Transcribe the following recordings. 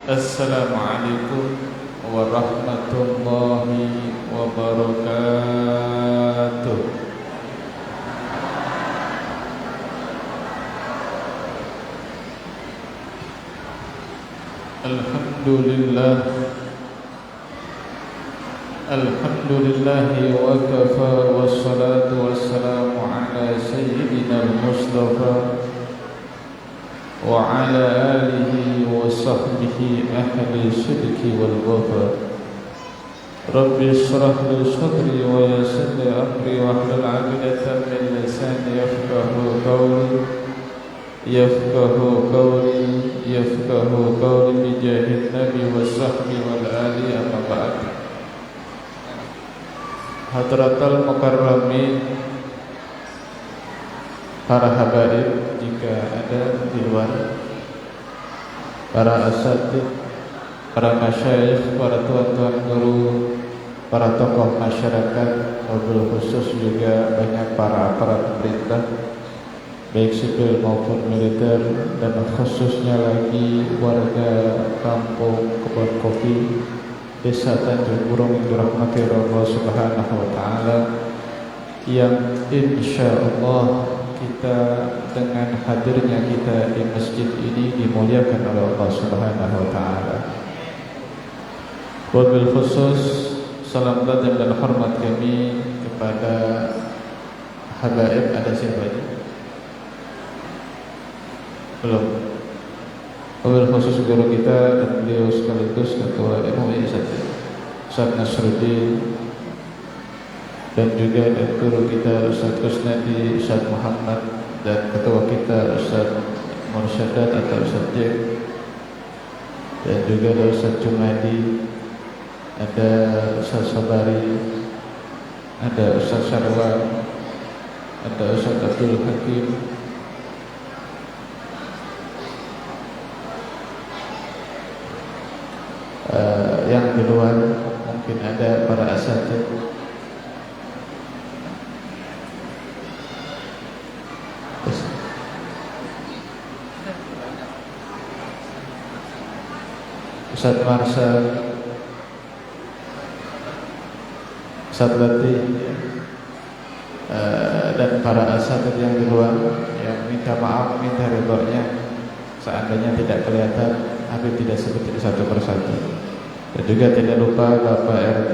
Assalamualaikum warahmatullahi wabarakatuh. Alhamdulillah, alhamdulillahi wa kafa, wassalatu wassalamu ala sayyidina al-Mustafa wa ala alihi wa sahbihi ahli sidqi wal wafa. Rabbi shrah li sadri wa yassir li amri wahlul 'uqdatam min lisani yafqahu qawli bi jahid nabi wa sahbi wal ali, amma ba'd. Hadratal mukarramin, para habaib jika ada di luar, para asatid, para masyayikh, para tuan-tuan guru, para tokoh masyarakat, wabil khusus juga banyak para pemerintah baik sipil maupun militer, dan khususnya lagi warga kampung Kebon Kopi Desa Tanjung Burung yang dirahmati Allah Subhanahu wa taala, yang insyaallah kita dengan hadirnya kita di masjid ini dimuliakan oleh Allah Subhanahu wa taala. Wabil khusus salam dan hormat kami kepada habaib. Ada siapa ini? Belum. Wabil khusus guru kita dan beliau sekaligus ketua MUI Ustaz Nasruddin, dan juga guru kita Ustaz Kusnadi, Ustaz Muhammad, dan ketua kita Ustaz Mursyadat atau Ustaz Jack, dan juga ada Ustaz Jumadi, ada Ustaz Sabari, ada Ustaz Syarwan, ada Ustaz Abdul Hakim, yang di luar mungkin ada para asatid. Ustaz Marsal, Ustaz Latif, dan para asatid yang di luar yang minta maaf, minta ridhonya seandainya tidak kelihatan, Habib tidak sebutin satu persatu. Dan juga tidak lupa Bapak RT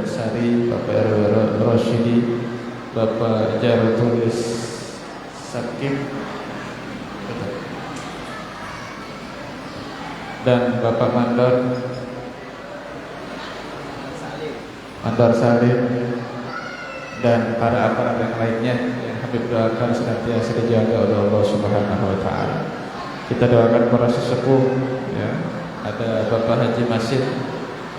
Sari, Bapak RW Rosyidi, Bapak Jarutulis Sakib, dan Bapak Mandor Salim, dan para aparat yang lainnya yang Habib doakan senantiasa dijaga oleh Allah Subhanahu wa taala. Kita doakan para sesepuh, ya. Ada Bapak Haji Masjid,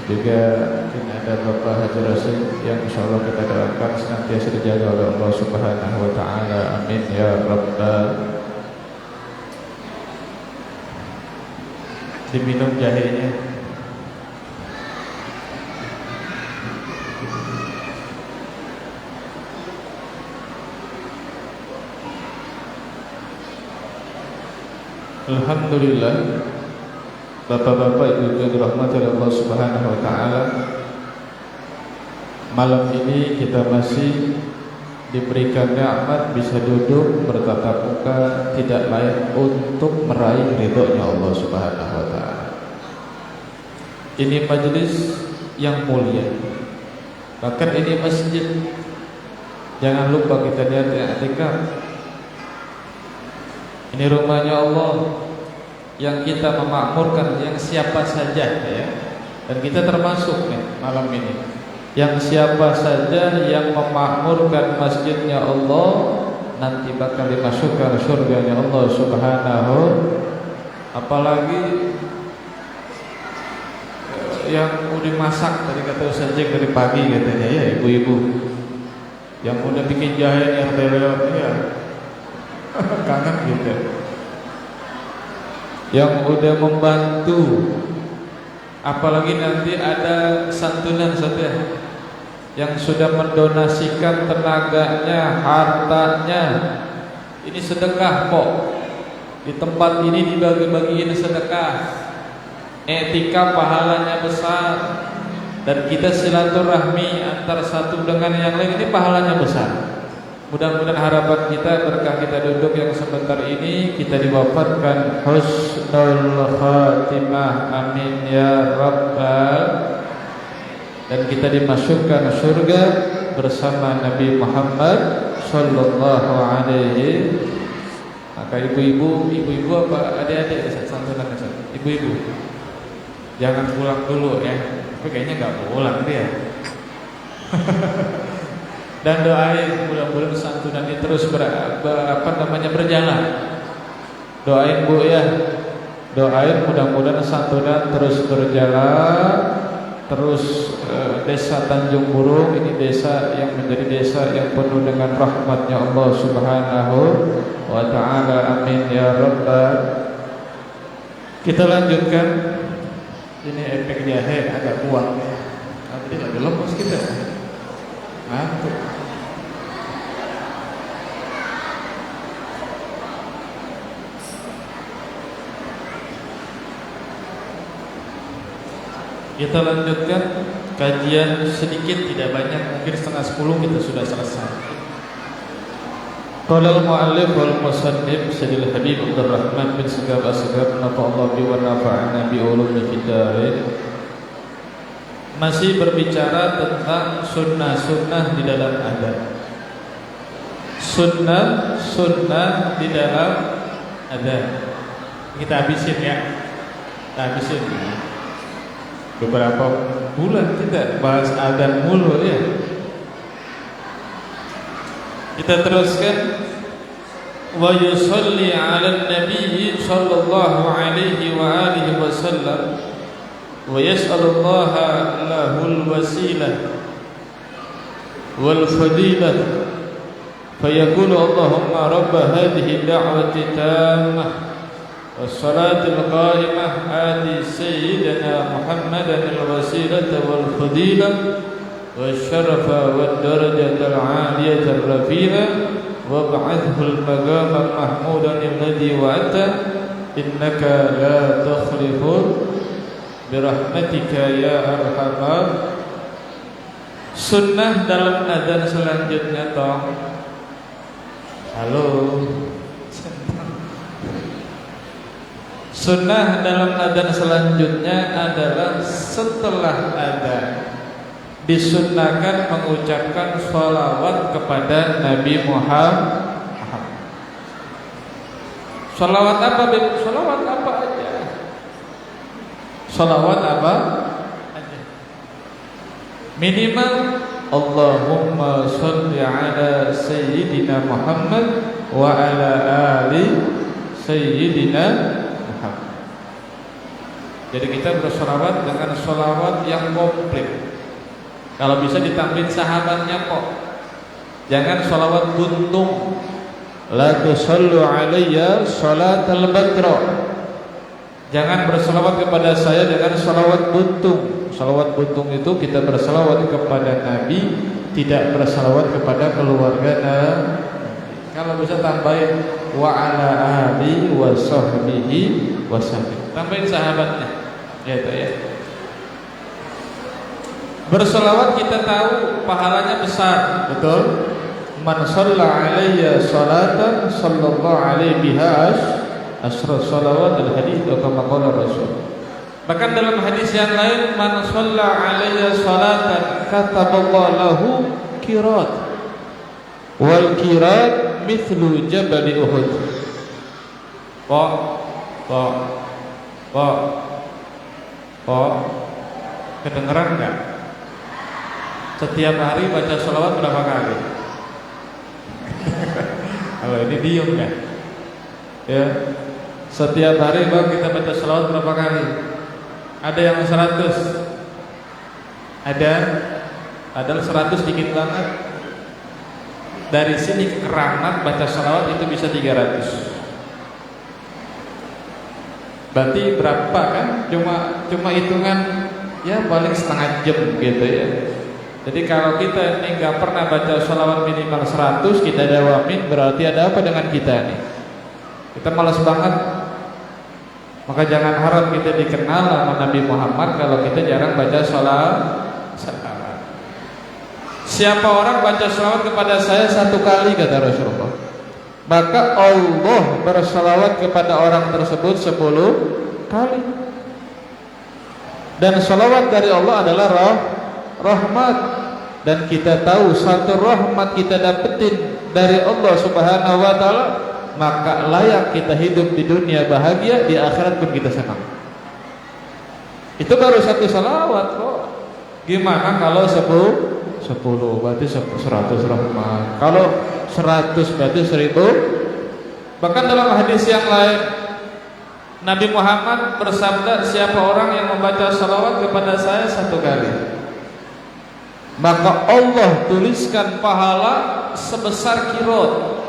juga mungkin ada Bapak Haji Rasul, yang insyaallah kita doakan senantiasa dijaga oleh Allah Subhanahu wa taala. Amin ya rabbal. Diminum jahenya. Alhamdulillah, bapak-bapak, ibu-ibu yang dirahmati oleh Allah Subhanahu wa taala, malam ini kita masih diberikan nikmat bisa duduk bertatap muka, tidak lain untuk meraih ridhonya Allah Subhanahu wa taala. Ini majelis yang mulia, bahkan ini masjid. Jangan lupa kita lihat i'tikaf. Ini rumahnya Allah yang kita memakmurkan, yang siapa saja, ya. Dan kita termasuk nih malam ini, yang siapa saja yang memakmurkan masjidnya Allah nanti bakal dimasukkan surganya Allah Subhanahu. Apalagi yang udah masak, tadi kata Ustaz Jack dari pagi katanya, ya ibu-ibu yang udah bikin jahe yang ya kangen gitu, yang udah membantu, apalagi nanti ada santunan saja, yang sudah mendonasikan tenaganya, hartanya. Ini sedekah kok. Di tempat ini dibagi-bagiin sedekah. Etika pahalanya besar, dan kita silaturahmi antara satu dengan yang lain ini pahalanya besar. Mudah-mudahan harapan kita berkah kita duduk yang sebentar ini kita diwafatkan husnul khatimah, amin ya rabbal, dan kita dimasukkan surga bersama Nabi Muhammad sallallahu alaihi. Maka ibu-ibu apa adik-adik santunan ibu-ibu jangan pulang dulu ya, tapi kayaknya nggak pulang dia. Dan doain mudah-mudahan santunan ini terus berjalan. Doain Bu ya, doain mudah-mudahan santunan terus berjalan. Terus desa Tanjung Burung ini desa yang menjadi desa yang penuh dengan rahmatnya Allah Subhanahu wa ta'ala, amin ya rabbal. Kita lanjutkan. Ini efek jahe agak kuat. Nanti lagi lepas kita. Ngantuk. Kita lanjutkan kajian sedikit, tidak banyak, mungkin setengah 10 kita sudah selesai. Qala al-mu'allif wal musannif Sayyidul Habib Abdurrahman bin Sagab As-Sagab nafa'allahu bi wa nafa'ana bi ulumi fid. Masih berbicara tentang sunnah-sunnah di dalam adat. Sunnah di dalam adat. Kita habisin ya. Kita habisin. Beberapa bulan kita bahas adzan mulu ya. Kita teruskan. Wa yusalli 'alan nabiy sallallahu alaihi wa alihi wasallam wa yas'alullaha lahul wasilah wal fadilah fayaqulu Allahumma rabb hadhihi da'wati tammah والصلاة القائمة آتِ سيدنا محمدا الوسيلة والفضيلة والشرف والدرجة العالية الرفيعة وابعثه المقام المحمود الذي وعدته إنك لا تخلف برحمتك يا أرحم. Sunnah dalam adzan selanjutnya tong. Halo. Sunnah dalam adzan selanjutnya adalah setelah adzan disunnahkan mengucapkan sholawat kepada Nabi Muhammad. Sholawat apa? Sholawat apa aja. Sholawat apa aja. Minimal Allahumma sholli ala Sayyidina Muhammad wa ala ali Sayyidina. Jadi kita bersolawat dengan solawat yang komplit. Kalau bisa ditambahin sahabatnya kok. Jangan solawat buntung. La tusallu alayya salatal badra. Jangan bersolawat kepada saya dengan solawat buntung. Solawat buntung itu kita bersolawat kepada Nabi, tidak bersolawat kepada keluarga Nabi. Kalau bisa tambahin wa ala ali wa sahbihi wa sallim. Tambahin sahabatnya. Gitu ya. Bersolawat kita tahu pahalanya besar, betul? Man shalla alayya salatan sallallahu alaihi biha asra salawat al-hadits kama qala Rasul. Bahkan dalam hadis yang lain, man shalla alayya salatan kataballahu lahu qirat wal qirat mithlu jabal Uhud. Kedengeran enggak? Setiap hari baca sholawat berapa kali? Kalau ini diem kan? Ya. Setiap hari bang kita baca sholawat berapa kali? Ada yang 100? Ada 100 dikit banget. Dari sini ke Keramat baca sholawat itu bisa 300. Berarti berapa kan? Cuma hitungan ya paling setengah jam gitu ya. Jadi kalau kita ini nggak pernah baca sholawat minimal 100, kita dawamin, berarti ada apa dengan kita nih? Kita malas banget. Maka jangan harap kita dikenal sama Nabi Muhammad kalau kita jarang baca salawat. Siapa orang baca salawat kepada saya 1 kali, kata Rasulullah, maka Allah bersalawat kepada orang tersebut 10 kali. Dan salawat dari Allah adalah rahmat. Dan kita tahu satu rahmat kita dapetin dari Allah Subhanahu wa ta'ala, maka layak kita hidup di dunia bahagia, di akhirat pun kita senang. Itu baru 1 salawat kok. Gimana kalau 10 berarti 100 rahmat. Kalau 100 berarti 1000. Bahkan dalam hadis yang lain Nabi Muhammad bersabda, siapa orang yang membaca salawat kepada saya 1 kali, maka Allah tuliskan pahala sebesar kirot.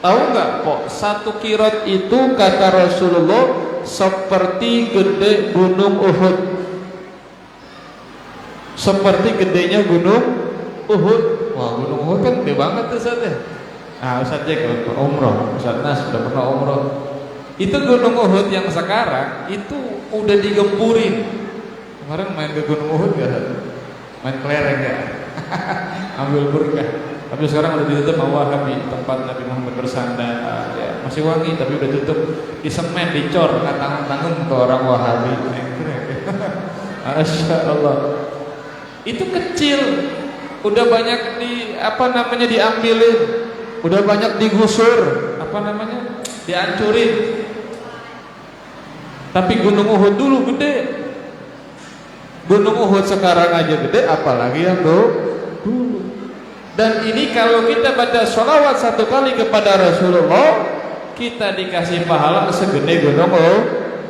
Tahu nggak kok 1 kirot itu, kata Rasulullah, seperti gede gunung Uhud. Seperti gedenya gunung Uhud. Wah, gunung Uhud kan gede banget tuh Ustaz ya. Nah, Ustaz Jack umroh, Ustaz Nas sudah pernah umroh. Itu gunung Uhud yang sekarang itu udah digemburin. Kemarin main ke gunung Uhud gak? Main kelereng gak? Ambil berkah. Tapi sekarang udah ditutup sama Wahabi, tempat Nabi Muhammad bersandar. Ya, masih wangi tapi udah tutup, di semen, dicor, nggak tanggung-tanggung ke orang Wahabi. Masya Allah. Itu kecil, udah banyak diambilin, udah banyak digusur, dihancurin. Tapi Gunung Uhud dulu gede. Gunung Uhud sekarang aja gede, apalagi yang dulu. Dan ini kalau kita baca sholawat 1 kali kepada Rasulullah, kita dikasih pahala segede gunung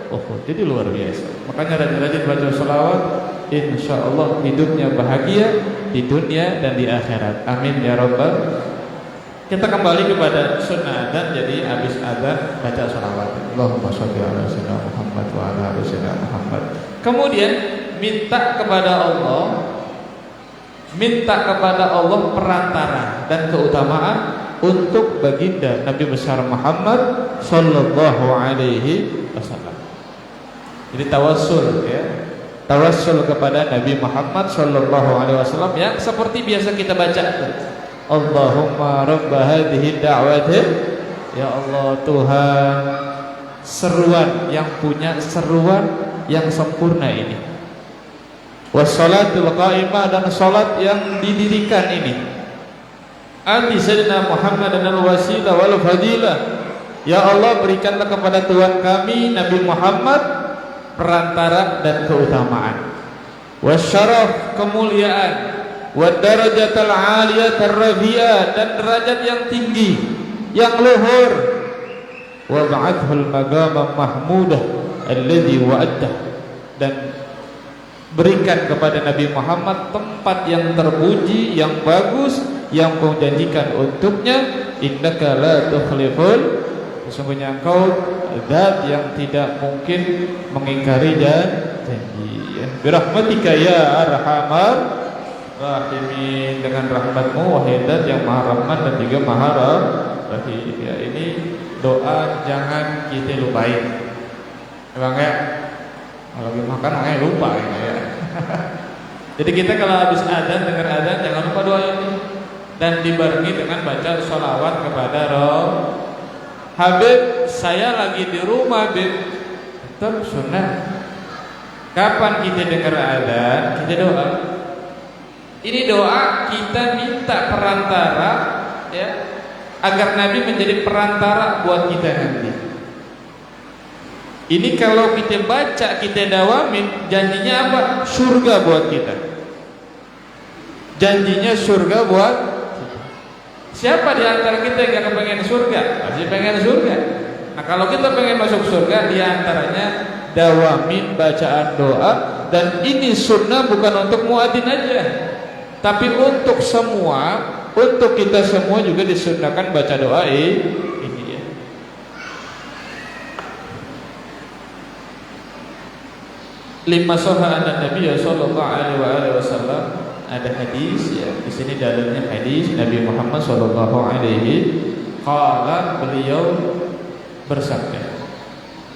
Uhud. Jadi luar biasa. Makanya rajin-rajin baca sholawat, insya Allah hidupnya bahagia di dunia dan di akhirat. Amin ya rabbal. Kita kembali kepada sunnah adzan. Jadi habis adzan baca sholawat. Allahumma sholli ala sayyidina Muhammad wa ala ali sayyidina Muhammad. Kemudian minta kepada Allah perantara dan keutamaan untuk baginda Nabi besar Muhammad sallallahu alaihi wasallam. Jadi tawassul ya. Tawassul kepada Nabi Muhammad sallallahu alaihi wasallam yang seperti biasa kita baca. Allahumma rabb hadhihi da'wati, ya Allah Tuhan seruan yang punya seruan yang sempurna ini. Wassalatul qa'imah, dan salat yang didirikan ini. Ati sayyidina Muhammad dan al-wasilah wal fadilah. Ya Allah, berikanlah kepada Tuhan kami Nabi Muhammad perantara dan keutamaan. Wasyaraf, kemuliaan. Wadarajatul aliyatur rafi'ah, dan derajat yang tinggi, yang luhur. Wa ba'athul maqama mahmudah alladzi wa'addah, dan berikan kepada Nabi Muhammad tempat yang terpuji, yang bagus, yang kau janjikan untuknya. Innaka la tukhliful, sesungguhnya engkau zat yang tidak mungkin mengingkari janji. Birahmatika ya arhamar rahimin, dengan rahmatmu wahai zat yang maha rahman dan juga maha rahim. Ya, ini doa jangan kita lupain. Emang ya, kalau lagi makan makanya lupa ya. Jadi kita kalau habis adzan, dengar adzan, jangan lupa doa ini, dan dibarengi dengan baca sholawat kepada Roh. Habib, saya lagi di rumah, Habib. Betul, sunnah. Kapan kita dengar adzan, kita doa. Ini doa kita minta perantara ya, agar Nabi menjadi perantara buat kita nanti. Ini kalau kita baca, kita dawamin, janjinya apa? Surga buat kita. Janjinya surga buat kita. Siapa di antara kita yang gak kepengen surga? Pasti pengen surga. Nah, kalau kita pengen masuk surga, di antaranya dawamin bacaan doa. Dan ini sunnah bukan untuk muadzin aja, tapi untuk semua, untuk kita semua juga disunnahkan baca doa ini. Lima soha an Nabi sallallahu alaihi wasallam, ada hadis ya, di sini dalilnya hadis Nabi Muhammad sallallahu alaihi qala, beliau bersabda,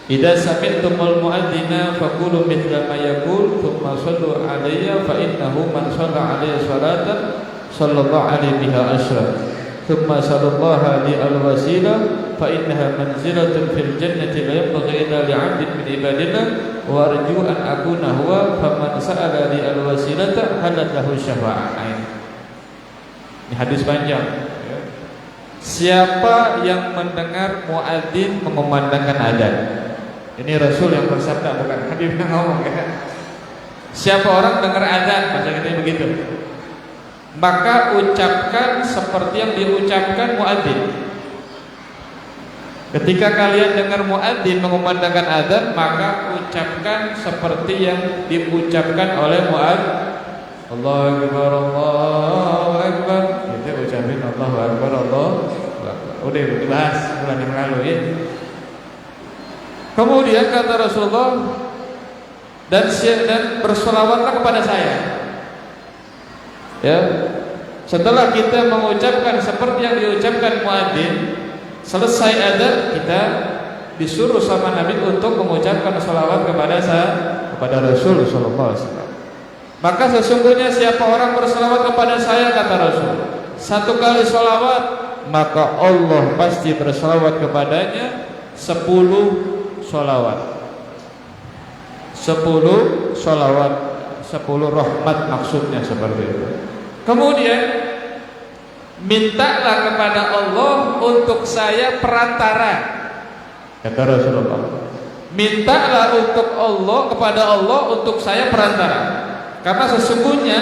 Idza sami'tumul mu'adzina faqulu mithla ma yaqul tsumma shallu 'alayya fa innahu man shalla 'alayya shalatan sallallahu 'alaihi biha asyra thumma sallallahu li al-wasilah fa innaha manzilatun fil jannati la yanbaghi illa li'abdin min ibadillah wa arju an akuna huwa faman sa'ala li al-wasilata halat lahu syafa'ah. Ini hadis panjang. Siapa yang mendengar muadzin mengumandangkan adzan? Ini Rasul yang bersabda, bukan Habib yang ngomong ya. Siapa orang dengar adzan, bahasa kita begitu, maka ucapkan seperti yang diucapkan muadzin. Ketika kalian dengar muadzin mengumandangkan adzan, maka ucapkan seperti yang diucapkan oleh muadzin. Allahu Akbar, Allahu Akbar. Kita ucapin Allahu Akbar, Allahu Akbar. Udah dibahas bulan yang lalu ya. Kemudian kata Rasulullah, dan bersolawatlah kepada saya. Ya, setelah kita mengucapkan seperti yang diucapkan muadzin, selesai adzan kita disuruh sama Nabi untuk mengucapkan sholawat kepada Rasul sallallahu alaihi wasallam. Maka sesungguhnya siapa orang bersolawat kepada saya, kata Rasul, 1 kali sholawat, maka Allah pasti bersolawat kepadanya 10 sholawat, 10 sholawat, 10 rahmat maksudnya seperti itu. Kemudian mintalah kepada Allah untuk saya perantara, kata Rasulullah. Mintalah untuk Allah, kepada Allah untuk saya perantara. Karena sesungguhnya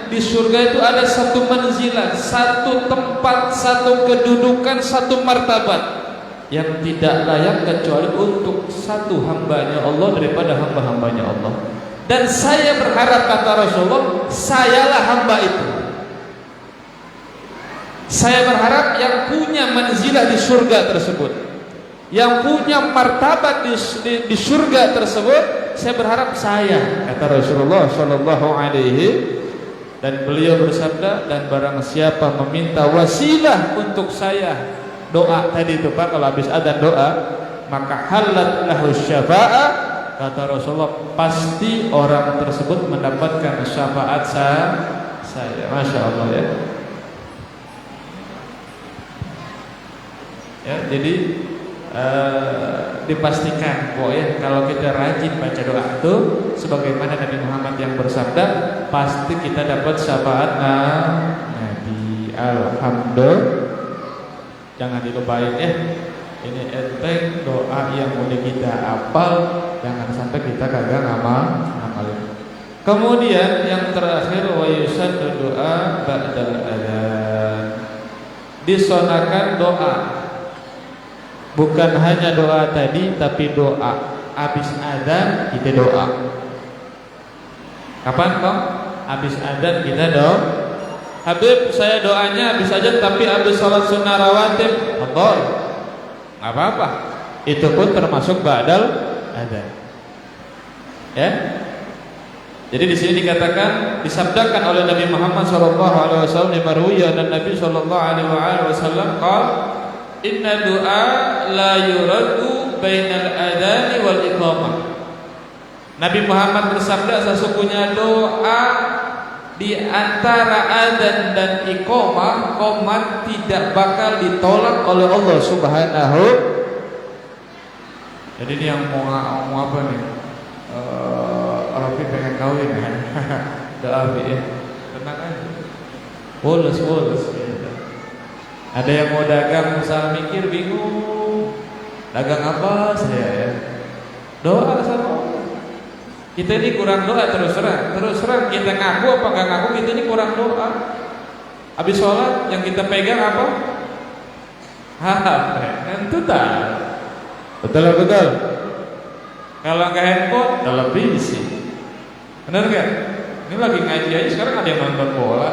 di surga itu ada satu manzilah, satu tempat, satu kedudukan, satu martabat yang tidak layak kecuali untuk satu hambanya Allah daripada hamba-hambanya Allah. Dan saya berharap, kata Rasulullah, sayalah hamba itu. Saya berharap yang punya manzilah di surga tersebut, yang punya martabat di surga tersebut, saya berharap saya, kata Rasulullah sallallahu alaihi. Dan beliau bersabda, dan barang siapa meminta wasilah untuk saya, doa tadi itu Pak, kalau habis adzan doa, maka halat lahu syafa'ah, kata Rasulullah, pasti orang tersebut mendapatkan syafaat saya. Masya Allah ya. Ya, jadi dipastikan pokoknya kalau kita rajin baca doa itu sebagaimana Nabi Muhammad yang bersabda, pasti kita dapat syafaat Nabi. Alhamdulillah. Jangan dilupain ya. Ini enteng doa yang udah kita hafal, jangan sampai kita kagak ngamalin. Kemudian yang terakhir, wa yusannu doa ba'dal adzan. Disunahkan doa. Bukan hanya doa tadi, tapi doa habis adzan kita doa. Kapan kok? Habis adzan kita doa. Habib, saya doanya habis adzan tapi habis sholat sunnah rawatib. Betul. Enggak apa-apa. Itu pun termasuk ba'dal adzan. Ya. Jadi di sini dikatakan, disabdakan oleh Nabi Muhammad sallallahu alaihi wasallam, dimarwiya dan Nabi sallallahu alaihi wasallam qala, inna du'a la yuraddu bainal adani wal iqamah. Nabi Muhammad bersabda, sesungguhnya doa di antara adzan dan iqamah, qomat tidak bakal ditolak oleh Allah Subhanahu. Jadi ini yang mau apa nih? Rafi pengen kawin ya. Doa ya. Tenang aja. Bolos. Ada yang mau dagang, usaha mikir bingung. Dagang apa saya ya? Doa sama Allah. Kita ini kurang doa, terus terang kita ngaku apa enggak ngaku, kita ini kurang doa. Habis sholat yang kita pegang apa? Itu tak. Betul. Kalau enggak handphone, televisi. Benar enggak? Ini lagi ngaji aja, sekarang ada yang nonton bola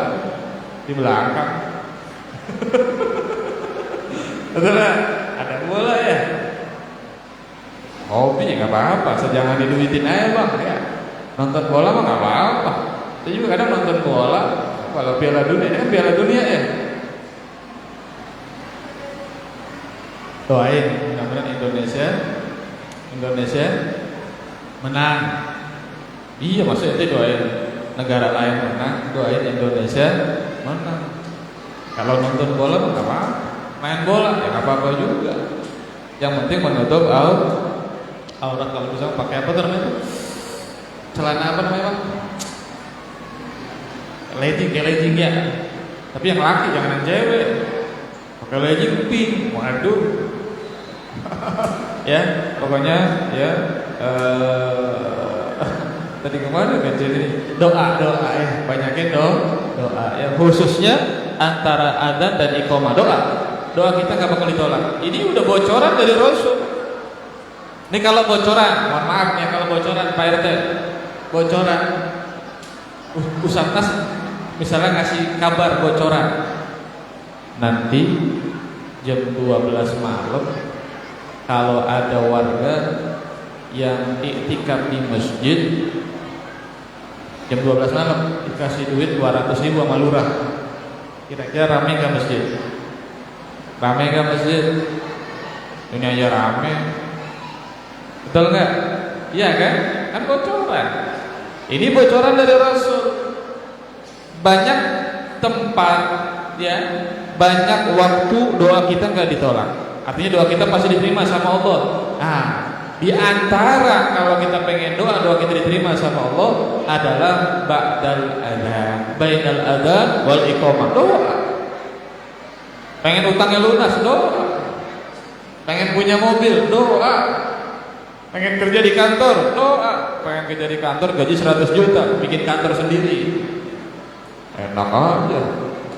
di belakang. Betul lah, ada bola ya. Hobi ya nggak apa-apa, jangan diduitin aja bang ya. Nonton bola mah nggak apa-apa. Saya juga kadang nonton bola. Kalau Piala Dunia, ini kan Piala Dunia ya. Doain mudah-mudahan Indonesia Indonesia menang. Iya, maksudnya itu doain negara lain menang, doain Indonesia menang. Kalau nonton bola nggak apa-apa, main bola ya nggak apa-apa juga. Yang penting menutup aurat. Kalau misalnya pakai apa namanya? Celana apa namanya, Bang? Legging ya. Tapi yang laki, jangan yang cewek. Pakai legging pink, waduh. Ya, pokoknya ya. Tadi kemana kan jadi doa ya, banyakin doa ya, khususnya antara adzan dan iqamah. Doa kita nggak bakal ditolak. Ini udah bocoran dari Rasul. Ini kalau bocoran, mohon maaf ya, kalau bocoran Pak RT, bocoran Usatnas misalnya ngasih kabar bocoran nanti jam 12 malam kalau ada warga yang iktikaf di masjid jam 12 malam dikasih duit 200.000 sama lurah. Kira-kira rame gak masjid? Rame gak masjid? Ini aja rame. Betul gak? Iya kan? Kan bocoran. Ini bocoran dari Rasul. Banyak tempat ya, banyak waktu doa kita gak ditolak. Artinya doa kita pasti diterima sama Allah. Di antara kalau kita pengen doa kita diterima sama Allah adalah ba'dal adzan, bainal adzan wal iqamah, doa. Pengen utangnya lunas, doa. Pengen punya mobil, doa. Pengen kerja di kantor, doa. Pengen kerja di kantor gaji 100 juta, bikin kantor sendiri. Enak aja.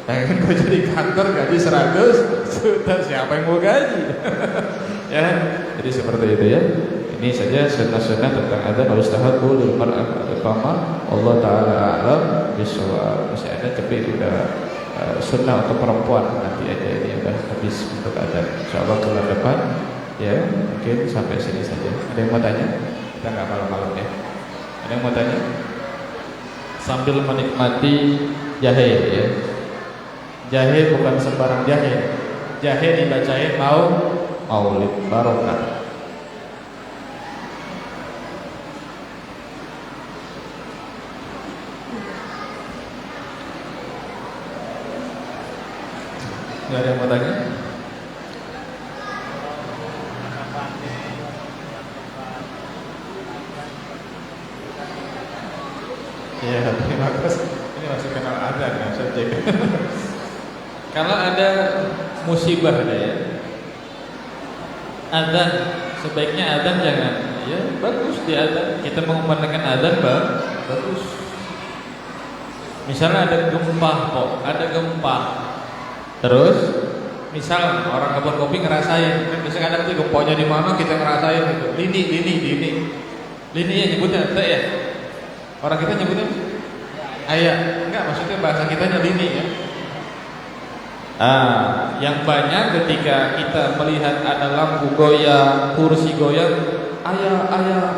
Pengen kerja di kantor gaji 100 juta, siapa yang mau gaji? Ya, jadi seperti itu ya. Ini saja sunnah-sunnah tentang adzan wa yustahabbu lil mar'ati al-iqamah. Allah taala a'lam bishawab. Masih ada tapi udah sunnah untuk perempuan, nanti aja ini udah habis untuk adzan. Insyaallah bulan depan ya, mungkin sampai sini saja. Ada yang mau tanya? Kita enggak malam-malam ya. Ada yang mau tanya? Sambil menikmati jahe ya. Jahe bukan sembarang jahe. Jahe dibacain Maulid barokah. Nggak ada yang mau tanya? Ya, terima kasih. Ini masih kenal adzan ya, saya cek. Kalau ada musibah ada ya, adzan sebaiknya adzan jangan ya, bagus di adzan kita mengumandangkan adzan bagus. Misalnya ada gempa, terus misal orang kebun kopi ngerasain, kan biasanya kadang tuh gempanya di mana kita ngerasain gitu, lini ya nyebutnya ente ya, orang kita nyebutnya ayah, enggak, maksudnya bahasa kitanya lini ya. Yang banyak ketika kita melihat ada lampu goyang, kursi goyang, ayah,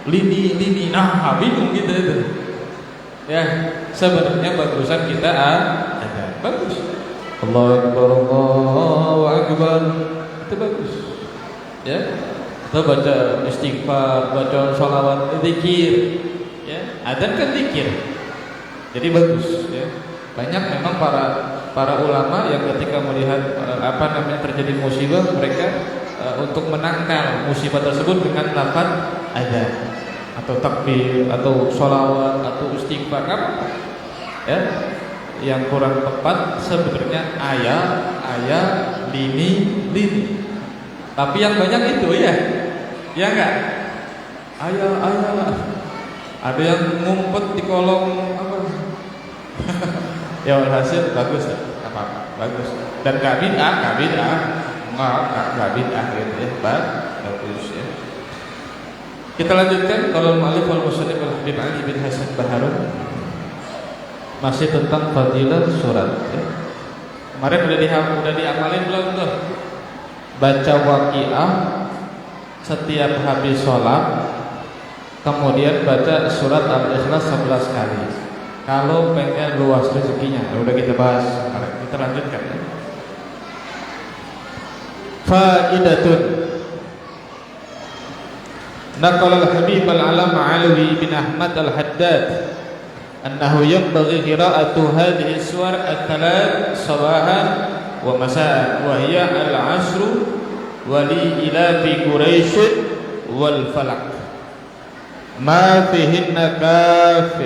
lini, bingung gitu itu. Ya, sebenarnya bagusan kita ada bagus. Allahu Akbar, itu bagus. Ya, kita baca istighfar, baca sholawat, zikir. Ya, adzan kan zikir. Jadi bagus. Ya, banyak memang para ulama yang ketika melihat terjadi musibah, mereka untuk menangkal musibah tersebut dengan lafaz adzan atau takbir atau sholawat atau istighfar, ya. Yang kurang tepat sebenarnya ayah, lini. Tapi yang banyak itu ya enggak? Ayah. Ada yang ngumpet di kolong apa? Ya hasil bagus, apa bagus. Dan gak bid'ah, enggak bid'ah gitu ya, bagus ya. Kita lanjutkan kalau mu'allif wal musannif Habib Ali bin Hasan Baharun masih tentang fadilah surat ya. Kemarin udah diamalin belum tuh? Baca Waqiah setiap habis sholat, kemudian baca surat Al-Ikhlas 11 kali. Kalau pengen luas rezekinya, udah kita bahas. Kita lanjutkan ya. Faidatun. Naqala al-Habib al-Alam Alwi bin Ahmad al-Haddad annahu yanbaghi qira'atu hadhihi as-suwar al-thalath sabahan wa masa'an wa hiya al-'asru wa li ila fi Quraisy wal falaq ma fihinna kaf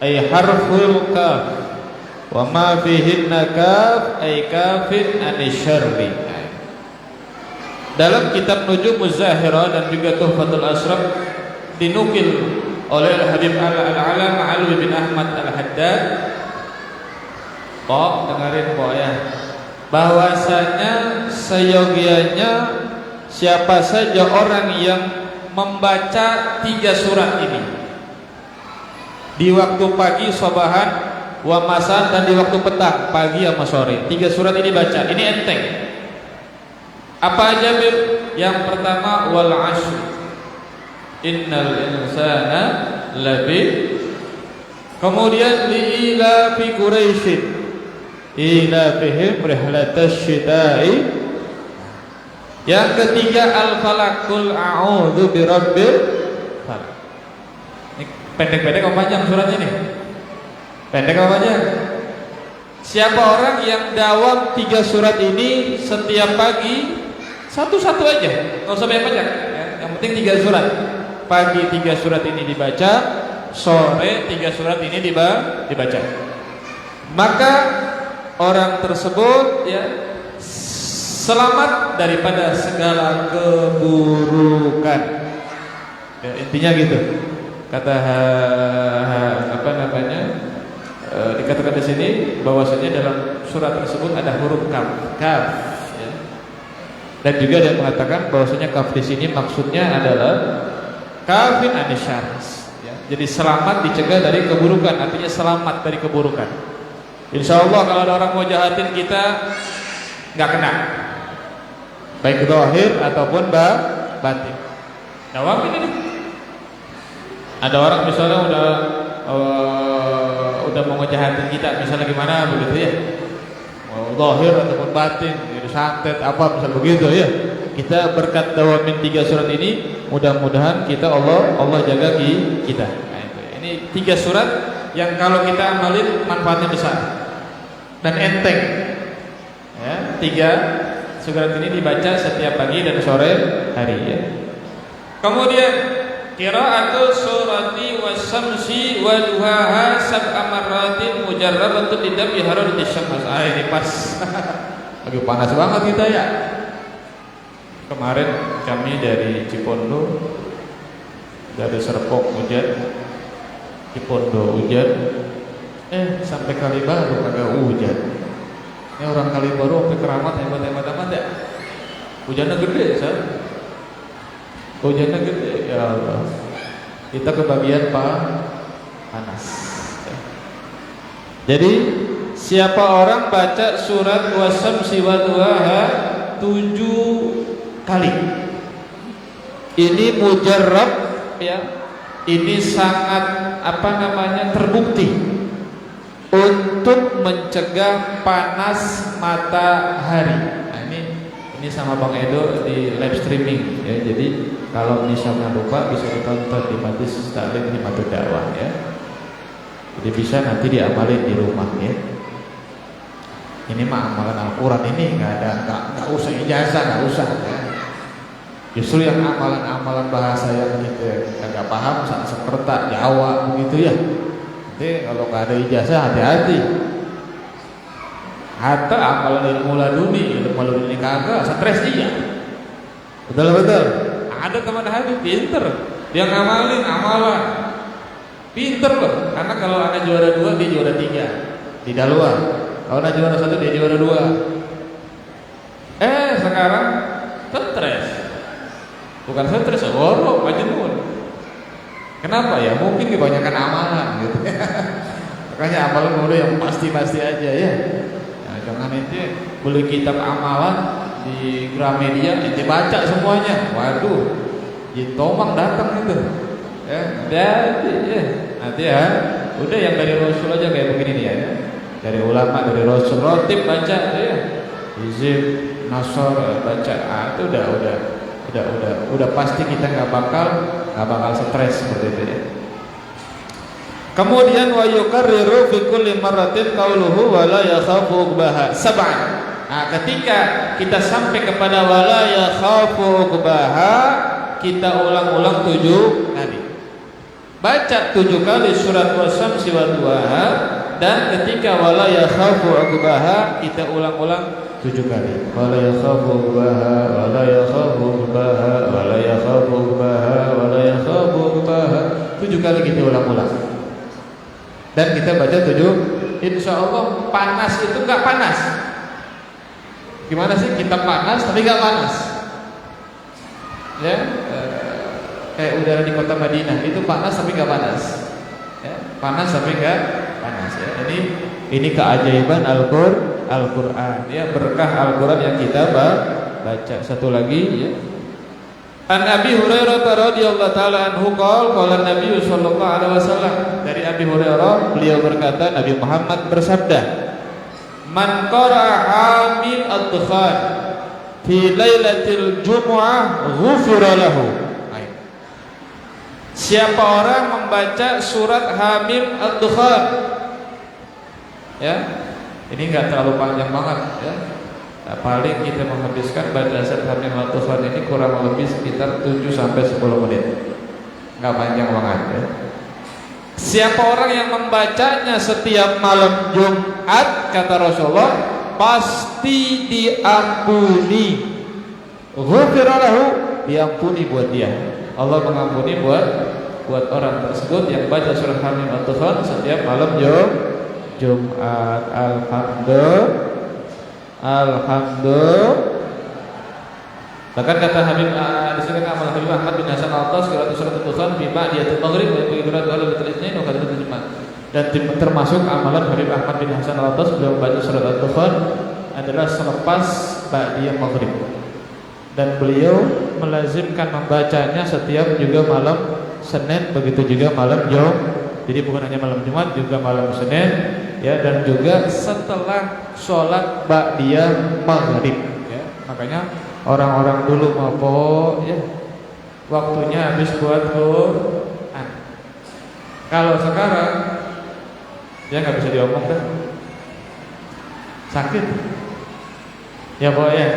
ay harful kaf wa ma fihinna kaf ay kafin anisyarri. Dalam kitab Nujumuz Zahirah dan juga Tuhfatul Asraf dinukil oleh Habib al-Alam Alwi bin Ahmad al-Haddad. Kok dengerin kok ya, bahwasanya seyogianya siapa saja orang yang membaca 3 surat ini di waktu pagi sabahan wa masan dan di waktu petang pagi sama sore, 3 surat ini baca, ini enteng. Apa aja Bir? Yang pertama wal 'ashr innal insana lafi, kemudian li ila fi Quraisy ila fihim rihlatash syita'i, yang ketiga al falaqul a'udzu birabbil falaq. Ini pendek-pendek apa panjang surat ini? Pendek apa panjang? Siapa orang yang dawam 3 surat ini setiap pagi, satu-satu aja, nggak usah banyak-banyak ya. Yang penting 3 surat. Pagi 3 surat ini dibaca, sore 3 surat ini dibaca. Maka orang tersebut ya selamat daripada segala keburukan. Ya, intinya gitu. Kata apa namanya? Dikatakan di sini bahwasanya dalam surat tersebut ada huruf kaf. Ya. Dan juga dia mengatakan bahwasanya kaf di sini maksudnya adalah kafin anisyar. Ya. Jadi selamat dicegah dari keburukan, artinya selamat dari keburukan. Insya Allah kalau ada orang mau jahatin kita nggak kena, baik zahir ataupun batin. Jawab ini nih. Ada orang misalnya udah mau ngejahatin kita, misalnya gimana begitu ya, mau zahir ataupun batin, jadi santet apa misalnya begitu ya. Kita berkat dawamin 3 surat ini, mudah-mudahan kita Allah jaga kita. Nah, ini 3 surat yang kalau kita amalin manfaatnya besar dan enteng. Ya, 3 surat ini dibaca setiap pagi dan sore hari ya. Kemudian qira'atu surati wasyamsi wa duhaha sab'a marratin mujarrabatun lidam bihararatis syams. Ini pas. Lagi panas banget kita ya. Kemarin kami dari Cipondo, dari Serpong hujan, Cipondo hujan, sampai Kalibaru kagak hujan. Ini orang Kalibaru sampai Keramat hebat-hebat amat ya. Hujannya gede, Sar. Hujannya gede, ya Allah. Kita kebagian panas. Jadi siapa orang baca surat wasyamsi wa duhaha 7 kali, ini mujarrab ya, ini sangat terbukti untuk mencegah panas matahari. Nah, ini sama Bang Edo di live streaming ya. Jadi kalau misalnya lupa bisa ditonton di Majlis Taklim Himatud Dakwah ya. Jadi bisa nanti diamalin di rumah ya. Ini mah amalan Al-Quran ini nggak usah ijazah, nggak usah ya. Justru yang amalan-amalan bahasa yang kita nggak paham, seperti Jawa begitu ya. Nanti kalau nggak ada ijazah hati-hati. Hatta amalan ilmu laduni kagak, stres dia. Betul. Ada teman Habib pinter, dia ngamalin amalan, pinter loh. Karena kalau ada juara 2 dia juara 3 di Dalwa. Kalau ada juara 1 dia juara 2. Sekarang stres. Bukan stres, orok majnun. Kenapa ya? Mungkin kebanyakan amalan gitu. Makanya amalan udah yang pasti-pasti aja ya. Nah, jangan ente beli kitab amalan di Gramedia ente baca semuanya. Waduh, Jitomang datang itu. Ya, nanti ya. Udah yang dari Rasul aja kayak begini nih ya. Dari ulama, dari Rasul, rotib baca ya. Hizib, Nasr baca. Itu udah Udah pasti kita nggak bakal stres seperti itu ya. Kemudian wa yukarriru fi kulli marratin qauluhu wa la yakhafu uqbaha sab'an. Nah, ketika kita sampai kepada wa la yakhafu uqbaha, kita ulang-ulang 7 kali. Baca 7 kali surat Wasyamsi wa duhaha, dan ketika wa la yakhafu uqbaha kita ulang-ulang 7 kali. Wa la yakhafu uqbaha, wa la yakhafu uqbaha, wa la yakhafu uqbaha, wa la yakhafu uqbaha. 7 kali kita ulang-ulang. Dan kita baca 7. Insya Allah panas itu nggak panas. Gimana sih kita panas tapi nggak panas? Ya, kayak udara di kota Madinah itu panas tapi nggak panas. Ya, panas tapi nggak panas. Ya, ini keajaiban Al-Quran. Ya, berkah Al-Quran yang kita baca. Satu lagi ya. An Abi Hurairah radhiyallahu taala anhu qala Nabi sallallahu alaihi wasallam, dari Abi Hurairah beliau berkata, Nabi Muhammad bersabda, man qara'a hamil ad-dukhan fi lailatul jumu'ah ghufira lahu. Siapa orang membaca surat hamil ad-dukhan, ya, ini enggak terlalu panjang banget ya. Nah, paling kita menghabiskan baca surat hamil ad-dukhan ini kurang lebih sekitar 7 sampai 10 menit. Enggak panjang banget ya. Siapa orang yang membacanya setiap malam Jumat, kata Rasulullah, pasti diampuni. Ghufira lahu, diampuni buat dia. Allah mengampuni buat orang tersebut yang baca surah hamil ad-dukhan setiap malam Jumat. Alhamdulillah. Bahkan kata Habib disebutkan amal Habib Ahmad bin Hasan Al-Attas qira'atu surat ad-dukhan fi ma'diyatul maghrib wa qira'atu al-itsnain wa qira'atu al-jumat. Dan termasuk amalan Habib Ahmad bin Hasan Al-Attas beliau membaca surat ad-dukhan adalah selepas ba'diyah maghrib. Dan beliau melazimkan membacanya setiap juga malam Senin, begitu juga malam Jumat. Jadi bukan hanya malam Jumat, juga malam Senin ya, dan juga setelah sholat ba'diyah maghrib ya. Makanya orang-orang dulu mau ya waktunya habis buat Quran. Kalau sekarang ya nggak bisa diomong kan, sakit ya ya.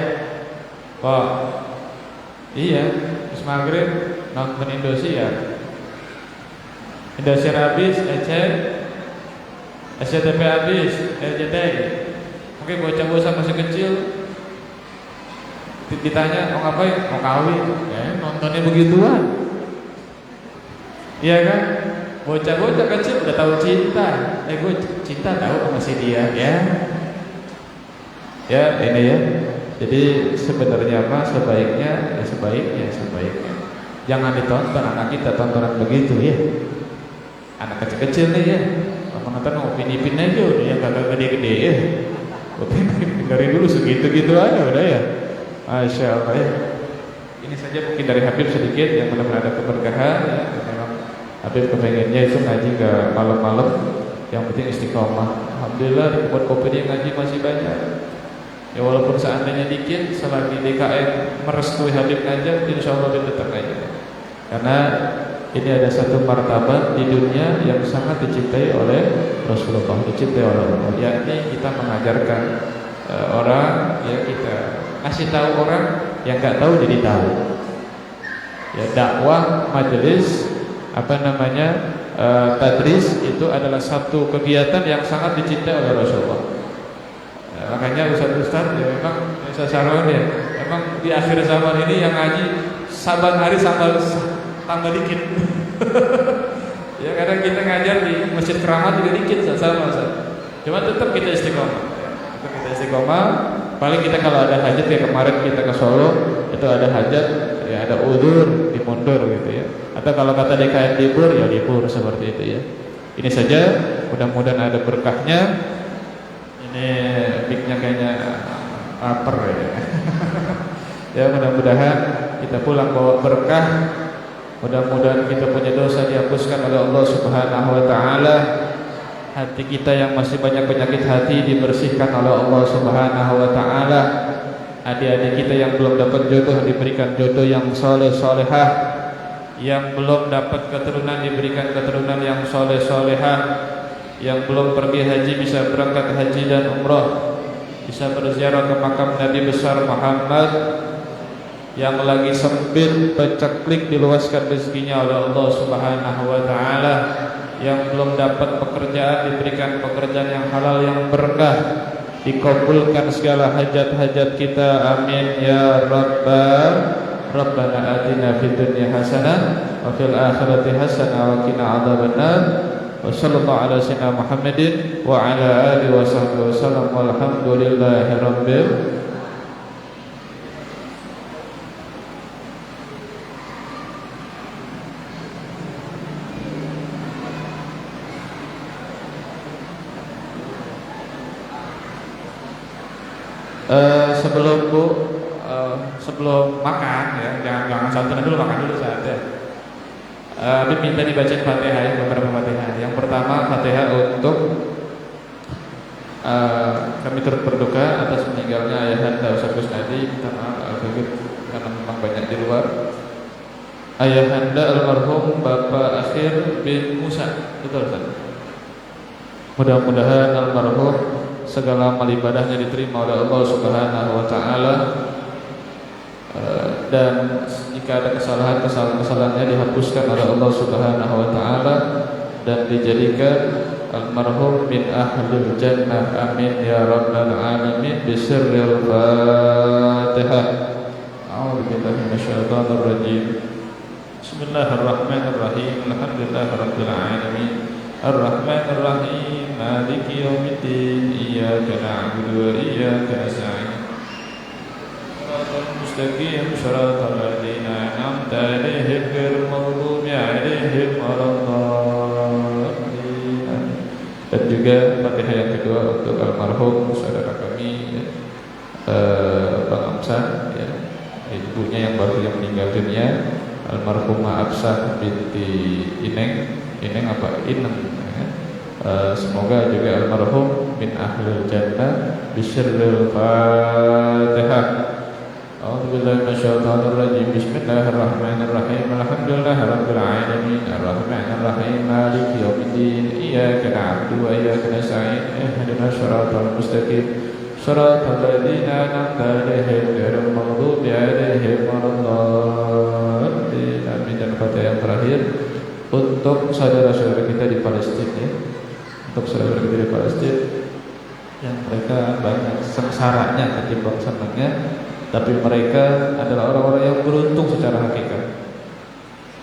Iya, habis maghrib nonton Indosiar. Indosiar habis, SCTV habis, RCTI. Mungkin bocah-bocah masih kecil ditanya mau ngapain? Mau kawin. Ya, nontonnya begituan. Iya kan? Bocah-bocah kecil udah tahu cinta. Gue cinta tahu sama si dia ya. Ya, ini ya. Jadi sebenarnya apa? Sebaiknya jangan ditonton anak kita tontonan begitu ya. Anak kecil-kecil nih ya, nonton Upin-Ipin aja udah yang kagak gede-gede ya. Upin-Ipin dari dulu segitu-gitu aja udah ya. Masya Allah ya. Ini saja mungkin dari Habib sedikit yang benar-benar ada keberkahan ya. Memang Habib kepengennya itu ngaji gak malam-malam, yang penting istiqomah. Alhamdulillah di kebun kopi dia ngaji masih banyak. Ya walaupun seandainya dikit, selagi DKM merestui Habib ngajar, insya Allah dia tetap ngajar. Karena ini ada satu martabat di dunia yang sangat dicintai oleh Rasulullah, dicintai oleh Allah, yakni kita mengajarkan orang, ya kita kasih tahu orang yang nggak tahu jadi tahu. Ya, dakwah, majelis, tadris itu adalah satu kegiatan yang sangat dicintai oleh Rasulullah. Makanya ustaz-ustaz ya memang Ustaz Sarwan ya, memang di akhir zaman ini yang ngaji saban hari tambah dikit. Ya kadang kita ngajar di Masjid Keramat juga dikit sama Ustaz. Cuma tetap kita istiqomah. Tetap kita istiqomah. Paling kita kalau ada hajat kayak kemarin kita ke Solo, itu ada hajat, ya ada udzur, dimundur gitu ya. Atau kalau kata DKM libur, ya libur seperti itu ya. Ini saja, mudah-mudahan ada berkahnya. Ini mic-nya kayaknya lapar ya. Ya mudah-mudahan kita pulang bawa berkah. Mudah-mudahan kita punya dosa dihapuskan oleh Allah Subhanahu wa taala. Hati kita yang masih banyak penyakit hati dibersihkan oleh Allah Subhanahu wa taala. Adik-adik kita yang belum dapat jodoh diberikan jodoh yang soleh solehah, yang belum dapat keturunan diberikan keturunan yang soleh solehah, yang belum pergi haji bisa berangkat haji dan umrah, bisa berziarah ke makam Nabi besar Muhammad, yang lagi sempit peceklik diluaskan rezekinya oleh Allah Subhanahu wa taala, yang belum dapat pekerjaan diberikan pekerjaan yang halal yang berkah, dikabulkan segala hajat-hajat kita, amin ya Rabbana atina fid dunya hasanah wa fil akhirati hasanah wa qina adzabannar. Wa sallallahu ala sayyidina Muhammadin wa ala alihi wa sahbihi wasallam walhamdulillahi rabbil. Sebelum makan ya, jangan santunan dulu, makan dulu saatnya. Minta dibacain Fatihah ya, beberapa Fatihah. Yang pertama Fatihah untuk kami turut berduka atas meninggalnya Ayahanda Ustaz Kusnadi. Minta maaf Al-Faqih karena memang banyak di luar. Ayahanda almarhum Bapak Akhir bin Musa, betul Ustaz. Mudah-mudahan almarhum segala amal ibadahnya diterima oleh Allah Subhanahu wa taala, dan jika ada kesalahannya dihapuskan oleh Allah Subhanahu wa taala dan dijadikan almarhum min ahlil jannah, amin ya rabbal alamin. Bisirril Fatihah. A'udzubillahi minasyaitonir rajim. Bismillahirrahmanirrahim. Alhamdulillahirabbil alamin. Ar-Rahmanir Rahim. Maliki yaumiddin. Iyyaka na'budu wa iyyaka nasta'in. Mustaqim shiratal ladzina an'amta 'alaihim ghairil maghdubi 'alaihim waladdallin. Dan juga Fatihah yang kedua untuk almarhum saudara kami Bang Amsan ya, ibunya yang baru yang meninggal dunia, almarhumah Absah binti Ineng apa Ineng ya. Semoga juga almarhum min ahlil jannah. Bisirril Fatihah. A'udzubillahi minasyaitonir rajim. Bismillahirrahmanirrahim. Alhamdulillahirabbil alamin. Arrahmanir rahim. Maliki yaumiddin. Iyyaka na'budu wa iyyaka nasta'in. Ihdinas shiratal mustaqim. Shiratal ladzina an'amta 'alaihim ghairil maghdubi 'alaihim waladdallin. Amin. Dan Fatihah yang terakhir untuk saudara-saudara kita di Palestina ya. Untuk saudara kita di Palestina yang mereka banyak sengsaranya ketimbang senangnya, tapi mereka adalah orang-orang yang beruntung secara hakikat,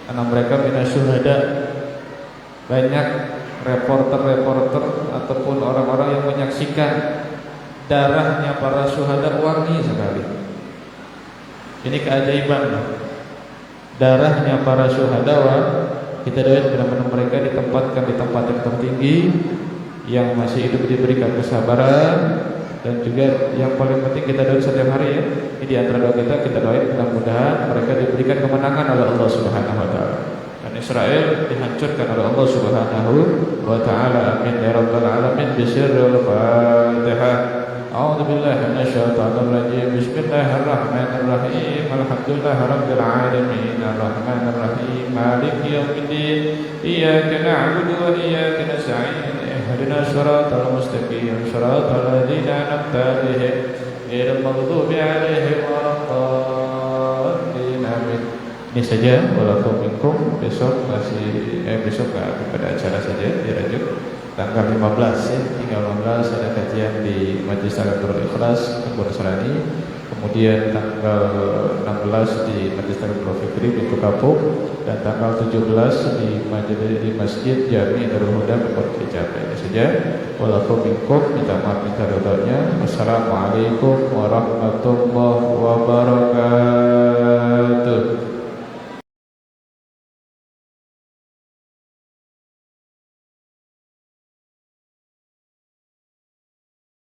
karena mereka minasyuhada. Banyak reporter ataupun orang-orang yang menyaksikan darahnya para syuhada wangi sekali. Ini keajaiban loh. Darahnya para syuhada kita doain benar-benar mereka ditempatkan di tempat yang tertinggi, yang masih hidup diberikan kesabaran. Dan juga yang paling penting kita doain setiap hari ya. Ini di antara doa kita doain mudah-mudahan mereka diberikan kemenangan oleh Allah Subhanahu wa taala. Dan Israel dihancurkan oleh Allah Subhanahu wa taala. Amin ya rabbal alamin. Bisirril Fatihah. A'udzubillahi minasyaitonir rajim. Bismillahirrahmanirrahim. Alhamdulillahirabbil alamin. Arrahmanir rahim. Maliki yaumiddin. Iyyaka na'budu wa iyyaka nasta'in. Ihdinas shiratal mustaqim. Shiratal ladzina an'amta 'alaihim ghairil maghdubi 'alaihim waladdallin. Amin. Ini saja walaupun minkum. Besok besok pada acara saja dirajut tanggal 15 ya, tinggal 15 ada kajian di Majelis Takbir Ikhlas Kebun Serani. Kemudian tanggal 16 di Majelis Takbir Fikri Pintu Kapuk, dan tanggal 17 di Masjid Jami Darul Huda Kebun Kijab. Ini saja. Walaupun minkum, minta maaf minta ridhonya. Wassalamualaikum warahmatullahi wabarakatuh.